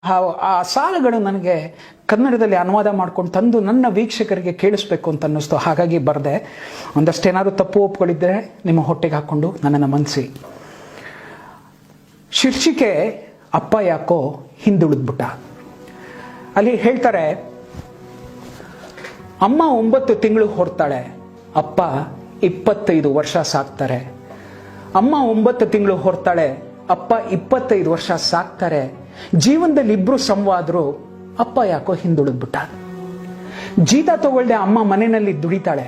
ಆ ಸಾಲುಗಳು ನನಗೆ ಕನ್ನಡದಲ್ಲಿ ಅನುವಾದ ಮಾಡ್ಕೊಂಡು ತಂದು ನನ್ನ ವೀಕ್ಷಕರಿಗೆ ಕೇಳಿಸ್ಬೇಕು ಅಂತ ಅನ್ನಿಸ್ತು. ಹಾಗಾಗಿ ಬರೆದೆ. ಒಂದಷ್ಟೇನಾದ್ರು ತಪ್ಪು ಒಪ್ಪುಗಳಿದ್ದರೆ ನಿಮ್ಮ ಹೊಟ್ಟೆಗೆ ಹಾಕ್ಕೊಂಡು ನನ್ನನ್ನು ಮನ್ನಿಸಿ. ಶೀರ್ಷಿಕೆ ಅಪ್ಪ ಯಾಕೋ ಹಿಂದುಳಿದ್ಬಿಟ್ಟ. ಅಲ್ಲಿ ಹೇಳ್ತಾರೆ, ಅಮ್ಮ 9 ತಿಂಗಳು ಹೊರ್ತಾಳೆ, ಅಪ್ಪ 25 ವರ್ಷ ಸಾಕ್ತಾರೆ. ಅಮ್ಮ 9 ತಿಂಗಳು ಹೊರ್ತಾಳೆ, ಅಪ್ಪ 25 ವರ್ಷ ಸಾಕ್ತಾರೆ. ಜೀವನದಲ್ಲಿ ಇಬ್ರು ಸಂವಾದ್ರು, ಅಪ್ಪ ಯಾಕೋ ಹಿಂದುಳಿದ್ಬಿಟ್ಟ. ಜೀತ ತಗೊಳ್ದೆ ಅಮ್ಮ ಮನೆಯಲ್ಲಿ ದುಡಿತಾಳೆ,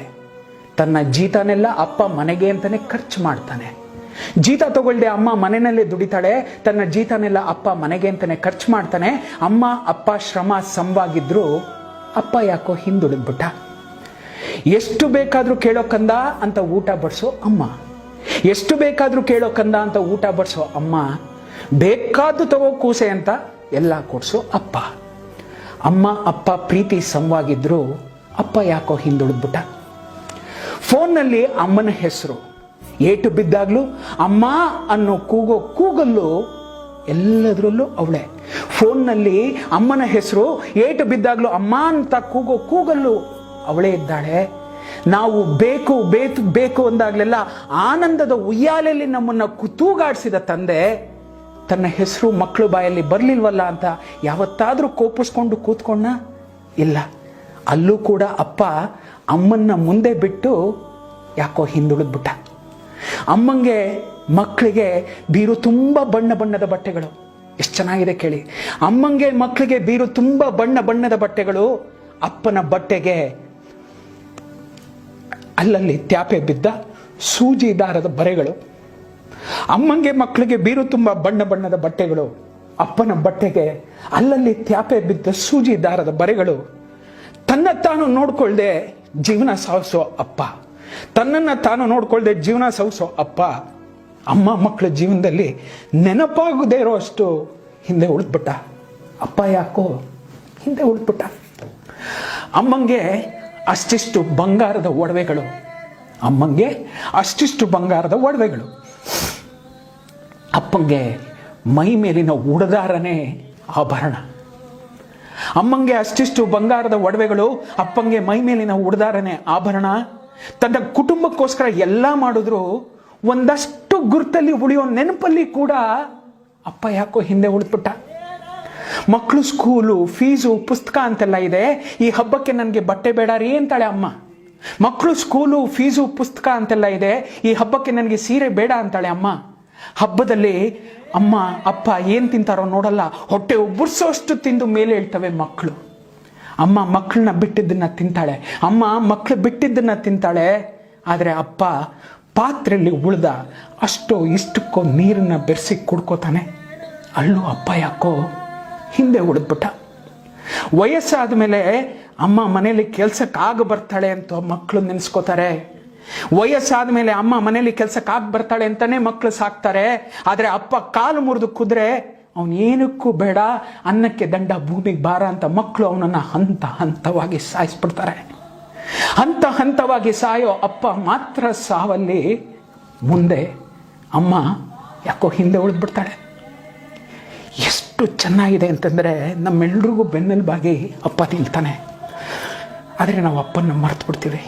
ತನ್ನ ಜೀತನೆಲ್ಲ ಅಪ್ಪ ಮನೆಗೆ ಅಂತಾನೆ ಖರ್ಚು ಮಾಡ್ತಾನೆ. ಜೀತ ತಗೊಳ್ದೆ ಅಮ್ಮ ಮನೆಯಲ್ಲೇ ದುಡಿತಾಳೆ, ತನ್ನ ಜೀತನೆಲ್ಲ ಅಪ್ಪ ಮನೆಗೆ ಅಂತಾನೆ ಖರ್ಚು ಮಾಡ್ತಾನೆ. ಅಮ್ಮ ಅಪ್ಪ ಶ್ರಮ ಸಮವಾಗಿದ್ರು, ಅಪ್ಪ ಯಾಕೋ ಹಿಂದುಳಿದ್ಬಿಟ್ಟ. ಎಷ್ಟು ಬೇಕಾದ್ರೂ ಕೇಳೋ ಕಂದ ಅಂತ ಊಟ ಬಡಿಸೋ ಅಮ್ಮ, ಎಷ್ಟು ಬೇಕಾದ್ರೂ ಕೇಳೋ ಕಂದ ಅಂತ ಊಟ ಬಡಿಸೋ ಅಮ್ಮ, ಬೇಕಾದ್ದು ತಗೋ ಕೂಸೆ ಅಂತ ಎಲ್ಲ ಕೊಡ್ಸೋ ಅಪ್ಪ. ಅಮ್ಮ ಅಪ್ಪ ಪ್ರೀತಿ ಸಮವಾಗಿದ್ರು, ಅಪ್ಪ ಯಾಕೋ ಹಿಂದುಳಿದ್ಬಿಟ್ಟ. ಫೋನ್ನಲ್ಲಿ ಅಮ್ಮನ ಹೆಸರು ಏಟು ಬಿದ್ದಾಗ್ಲೂ ಅಮ್ಮ ಅನ್ನೋ ಕೂಗಲ್ಲೂ ಎಲ್ಲದರಲ್ಲೂ ಅವಳೆ. ಫೋನ್ನಲ್ಲಿ ಅಮ್ಮನ ಹೆಸರು ಏಟು ಬಿದ್ದಾಗ್ಲೂ ಅಮ್ಮ ಅಂತ ಕೂಗಲ್ಲೂ ಅವಳೇ ಇದ್ದಾಳೆ. ನಾವು ಬೇಕು ಬೇಕು ಬೇಕು ಅಂದಾಗ್ಲೆಲ್ಲ ಆನಂದದ ಉಯ್ಯಾಲೆಯಲ್ಲಿ ನಮ್ಮನ್ನ ತೂಗಾಡಿಸಿದ ತಂದೆ ತನ್ನ ಹೆಸರು ಮಕ್ಕಳು ಬಾಯಲ್ಲಿ ಬರ್ಲಿಲ್ವಲ್ಲ ಅಂತ ಯಾವತ್ತಾದ್ರೂ ಕೋಪಿಸ್ಕೊಂಡು ಕೂತ್ಕೊಂಡ? ಇಲ್ಲ. ಅಲ್ಲೂ ಕೂಡ ಅಪ್ಪ ಅಮ್ಮನ್ನ ಮುಂದೆ ಬಿಟ್ಟು ಯಾಕೋ ಹಿಂದುಳಿದ್ಬಿಟ್ಟ. ಅಮ್ಮಂಗೆ ಮಕ್ಕಳಿಗೆ ಬೀರು ತುಂಬ ಬಣ್ಣ ಬಣ್ಣದ ಬಟ್ಟೆಗಳು. ಎಷ್ಟು ಚೆನ್ನಾಗಿದೆ ಕೇಳಿ. ಅಮ್ಮಂಗೆ ಮಕ್ಕಳಿಗೆ ಬೀರು ತುಂಬ ಬಣ್ಣ ಬಣ್ಣದ ಬಟ್ಟೆಗಳು, ಅಪ್ಪನ ಬಟ್ಟೆಗೆ ಅಲ್ಲಲ್ಲಿ ತ್ಯಾಪೆ ಬಿದ್ದ ಸೂಜಿ ದಾರದ ಬರೆಗಳು. ಅಮ್ಮಂಗೆ ಮಕ್ಕಳಿಗೆ ಬೀರು ತುಂಬ ಬಣ್ಣ ಬಣ್ಣದ ಬಟ್ಟೆಗಳು, ಅಪ್ಪನ ಬಟ್ಟೆಗೆ ಅಲ್ಲಲ್ಲಿ ತ್ಯಾಪೆ ಬಿದ್ದ ಸೂಜಿ ದಾರದ ಬರೆಗಳು. ತನ್ನ ತಾನು ನೋಡ್ಕೊಳ್ದೆ ಜೀವನ ಸಾಗಿಸೋ ಅಪ್ಪ, ತನ್ನನ್ನ ತಾನು ನೋಡ್ಕೊಳ್ದೆ ಜೀವನ ಸಾಗಿಸೋ ಅಪ್ಪ, ಅಮ್ಮ ಮಕ್ಕಳ ಜೀವನದಲ್ಲಿ ನೆನಪಾಗದೇ ಇರೋ ಅಷ್ಟು ಹಿಂದೆ ಉಳಿದ್ಬಿಟ್ಟ. ಅಪ್ಪ ಯಾಕೋ ಹಿಂದೆ ಉಳಿದ್ಬಿಟ್ಟ. ಅಮ್ಮಂಗೆ ಅಷ್ಟಿಷ್ಟು ಬಂಗಾರದ ಒಡವೆಗಳು, ಅಮ್ಮಂಗೆ ಅಷ್ಟಿಷ್ಟು ಬಂಗಾರದ ಒಡವೆಗಳು, ಅಪ್ಪಂಗೆ ಮೈ ಮೇಲಿನ ಉಡದಾರನೇ ಆಭರಣ. ಅಮ್ಮಂಗೆ ಅಷ್ಟಿಷ್ಟು ಬಂಗಾರದ ಒಡವೆಗಳು, ಅಪ್ಪಂಗೆ ಮೈ ಮೇಲಿನ ಉಡದಾರನೇ ಆಭರಣ. ತನ್ನ ಕುಟುಂಬಕ್ಕೋಸ್ಕರ ಎಲ್ಲ ಮಾಡಿದ್ರು ಒಂದಷ್ಟು ಗುರ್ತಲ್ಲಿ ಉಳಿಯೋ ನೆನಪಲ್ಲಿ ಕೂಡ ಅಪ್ಪ ಯಾಕೋ ಹಿಂದೆ ಉಳಿದ್ಬಿಟ್ಟ. ಮಕ್ಕಳು ಸ್ಕೂಲು ಫೀಸು ಪುಸ್ತಕ ಅಂತೆಲ್ಲ ಇದೆ, ಈ ಹಬ್ಬಕ್ಕೆ ನನಗೆ ಬಟ್ಟೆ ಬೇಡ ರೀ ಅಂತಾಳೆ ಅಮ್ಮ. ಮಕ್ಕಳು ಸ್ಕೂಲು ಫೀಸು ಪುಸ್ತಕ ಅಂತೆಲ್ಲ ಇದೆ, ಈ ಹಬ್ಬಕ್ಕೆ ನನಗೆ ಸೀರೆ ಬೇಡ ಅಂತಾಳೆ ಅಮ್ಮ. ಹಬ್ಬದಲ್ಲಿ ಅಮ್ಮ ಅಪ್ಪ ಏನು ತಿಂತಾರೋ ನೋಡಲ್ಲ, ಹೊಟ್ಟೆ ಉಬ್ಬರ್ಸೋಷ್ಟು ತಿಂದು ಮೇಲೆ ಹೇಳ್ತವೆ ಮಕ್ಕಳು. ಅಮ್ಮ ಮಕ್ಕಳನ್ನ ಬಿಟ್ಟಿದ್ದನ್ನ ತಿಂತಾಳೆ, ಅಮ್ಮ ಮಕ್ಕಳು ಬಿಟ್ಟಿದ್ದನ್ನ ತಿಂತಾಳೆ. ಆದರೆ ಅಪ್ಪ ಪಾತ್ರೆಯಲ್ಲಿ ಉಳ್ದ ಅಷ್ಟೋ ಇಷ್ಟಕ್ಕೋ ನೀರನ್ನ ಬೆರೆಸಿ ಕುಡ್ಕೋತಾನೆ. ಅಲ್ಲೂ ಅಪ್ಪ ಯಾಕೋ ಹಿಂದೆ ಉಳಿದ್ಬಿಟ್ಟ. ವಯಸ್ಸಾದ ಮೇಲೆ ಅಮ್ಮ ಮನೇಲಿ ಕೆಲ್ಸಕ್ಕಾಗ ಬರ್ತಾಳೆ ಅಂತ ಮಕ್ಕಳು ನೆನೆಸ್ಕೋತಾರೆ. ವಯಸ್ಸಾದ ಮೇಲೆ ಅಮ್ಮ ಮನೇಲಿ ಕೆಲ್ಸಕ್ಕಾಗ ಬರ್ತಾಳೆ ಅಂತಾನೆ ಮಕ್ಕಳು ಸಾಕ್ತಾರೆ. ಆದರೆ ಅಪ್ಪ ಕಾಲು ಮುರಿದು ಕುದ್ರೆ ಅವನೇನಕ್ಕೂ ಬೇಡ, ಅನ್ನಕ್ಕೆ ದಂಡ ಭೂಮಿಗೆ ಭಾರ ಅಂತ ಮಕ್ಕಳು ಅವನನ್ನು ಹಂತ ಹಂತವಾಗಿ ಸಾಯಿಸ್ಬಿಡ್ತಾರೆ. ಹಂತ ಹಂತವಾಗಿ ಸಾಯೋ ಅಪ್ಪ ಮಾತ್ರ ಸಾವಲ್ಲಿ ಮುಂದೆ ಅಮ್ಮ ಯಾಕೋ ಹಿಂದೆ ಉಳಿದ್ಬಿಡ್ತಾಳೆ. ಎಷ್ಟು ಚೆನ್ನಾಗಿದೆ ಅಂತಂದರೆ ನಮ್ಮೆಲ್ರಿಗೂ ಬೆನ್ನೆಲುಬಾಗಿ ಅಪ್ಪ ನಿಲ್ತಾನೆ. ಆದರೆ ನಾವು ಅಪ್ಪನ ಮರ್ತು ಬಿಡ್ತೀವಿ.